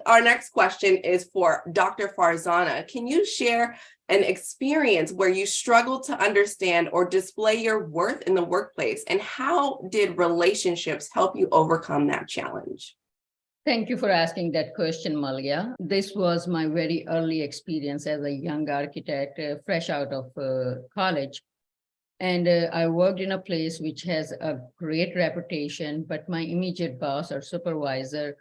our next question is for Dr. Farzana. Can you share an experience where you struggled to understand or display your worth in the workplace, and how did relationships help you overcome that challenge? Thank you for asking that question, Malia. This was my very early experience as a young architect, fresh out of college. And I worked in a place which has a great reputation, but my immediate boss or supervisor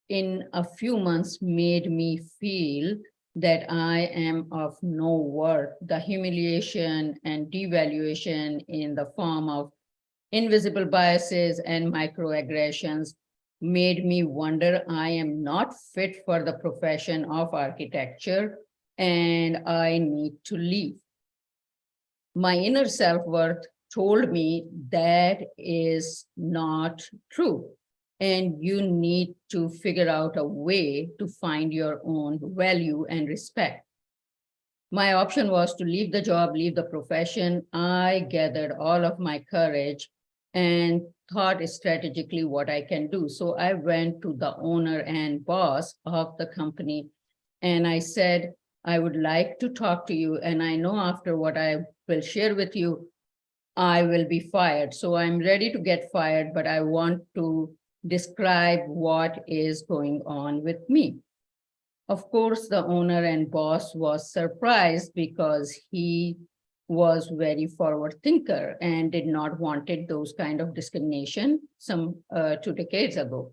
in a few months made me feel that I am of no worth. The humiliation and devaluation in the form of invisible biases and microaggressions made me wonder I am not fit for the profession of architecture and I need to leave. My inner self-worth told me that is not true. And you need to figure out a way to find your own value and respect. My option was to leave the job, leave the profession. I gathered all of my courage and thought strategically what I can do. So I went to the owner and boss of the company and I said, I would like to talk to you. And I know after what I will share with you, I will be fired. So I'm ready to get fired, but I want to describe what is going on with me. Of course, the owner and boss was surprised because he was very forward thinker and did not wanted those kind of discrimination some 2 decades ago.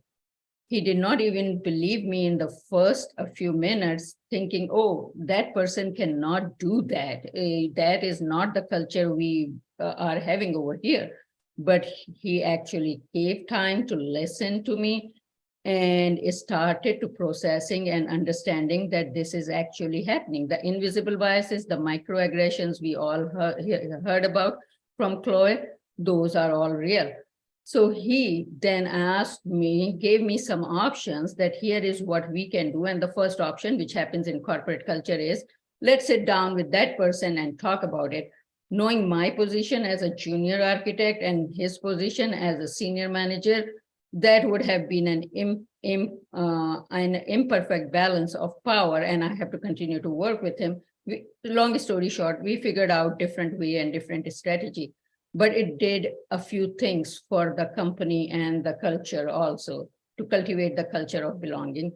He did not even believe me in the first a few minutes, thinking, oh, that person cannot do that. That is not the culture we are having over here. But he actually gave time to listen to me and started to processing and understanding that this is actually happening. The invisible biases, the microaggressions we all heard about from Chloe, those are all real. So he then asked me, gave me some options that here is what we can do. And the first option, which happens in corporate culture, is let's sit down with that person and talk about it. Knowing my position as a junior architect and his position as a senior manager, that would have been an imperfect balance of power, and I have to continue to work with him. Long story short, we figured out different way and different strategy, but it did a few things for the company and the culture also to cultivate the culture of belonging.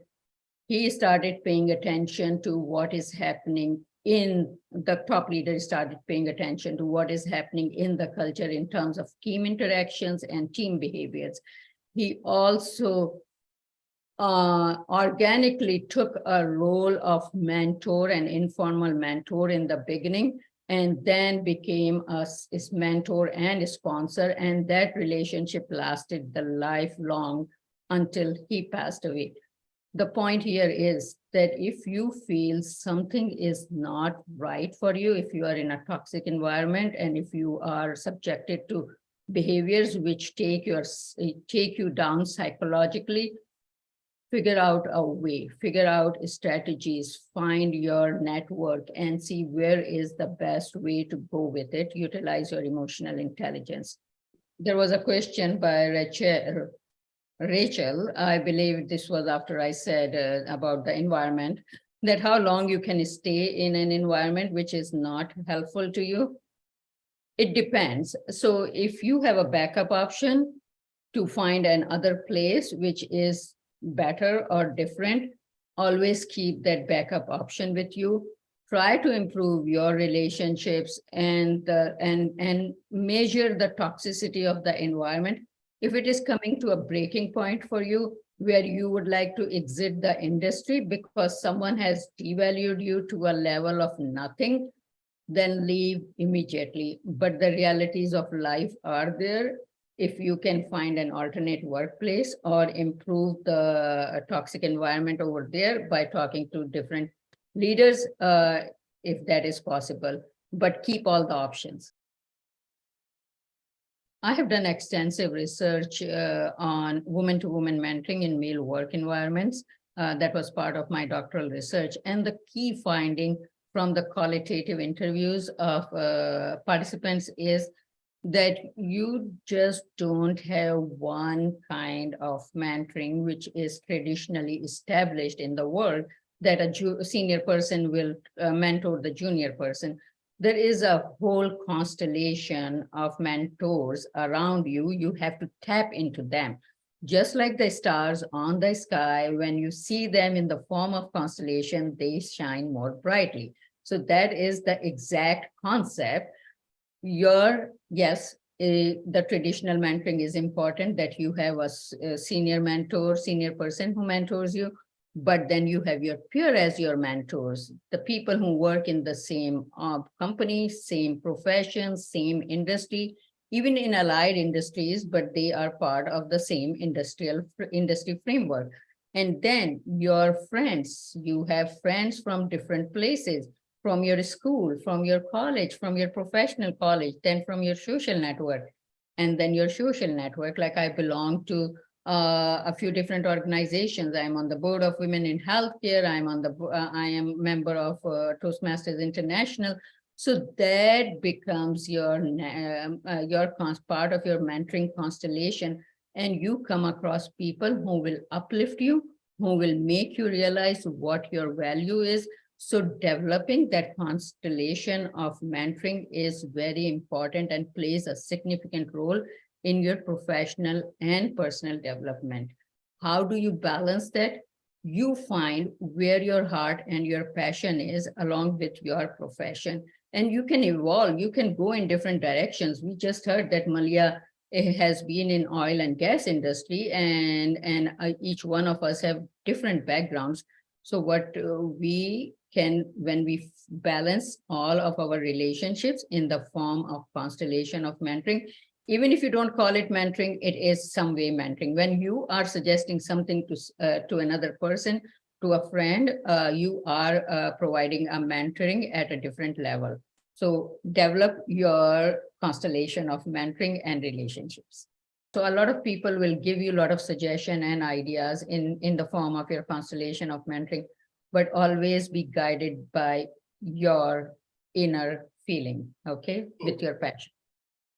He started paying attention to what is happening in the top leaders started paying attention to what is happening in the culture in terms of team interactions and team behaviors. He also organically took a role of mentor and informal mentor in the beginning, and then became his mentor and sponsor. And that relationship lasted the lifelong until he passed away. The point here is that if you feel something is not right for you, if you are in a toxic environment, and if you are subjected to behaviors which take you down psychologically, figure out a way, figure out strategies, find your network and see where is the best way to go with it. Utilize your emotional intelligence. There was a question by Rachel, I believe this was after I said about the environment, that how long you can stay in an environment which is not helpful to you. It depends. So if you have a backup option to find another place which is better or different, always keep that backup option with you. Try to improve your relationships and measure the toxicity of the environment. If it is coming to a breaking point for you, where you would like to exit the industry because someone has devalued you to a level of nothing, then leave immediately. But the realities of life are there. If you can find an alternate workplace or improve the toxic environment over there by talking to different leaders, if that is possible, but keep all the options. I have done extensive research on woman-to-woman mentoring in male work environments. That was part of my doctoral research. And the key finding from the qualitative interviews of participants is that you just don't have one kind of mentoring, which is traditionally established in the world, that a senior person will mentor the junior person. There is a whole constellation of mentors around you. You have to tap into them. Just like the stars on the sky, when you see them in the form of constellation, they shine more brightly. So that is the exact concept. Yes, the traditional mentoring is important, that you have a senior mentor, senior person who mentors you, but then you have your peer as your mentors, the people who work in the same company, same profession, same industry, even in allied industries, but they are part of the same industry framework. And then your friends, you have friends from different places, from your school, from your college, from your professional college, then from your social network. And then your social network, like I belong to a few different organizations. I'm on the board of Women in Healthcare. I am member of Toastmasters International. So that becomes part of your mentoring constellation. And you come across people who will uplift you, who will make you realize what your value is. So developing that constellation of mentoring is very important and plays a significant role in your professional and personal development. How do you balance that? You find where your heart and your passion is along with your profession, and you can evolve. You can go in different directions. We just heard that Malia has been in oil and gas industry, and each one of us have different backgrounds. So what we can, when we balance all of our relationships in the form of constellation of mentoring, even if you don't call it mentoring, it is some way mentoring. When you are suggesting something to another person, to a friend, you are providing a mentoring at a different level. So develop your constellation of mentoring and relationships. So a lot of people will give you a lot of suggestion and ideas in the form of your constellation of mentoring, but always be guided by your inner feeling, okay, with your passion.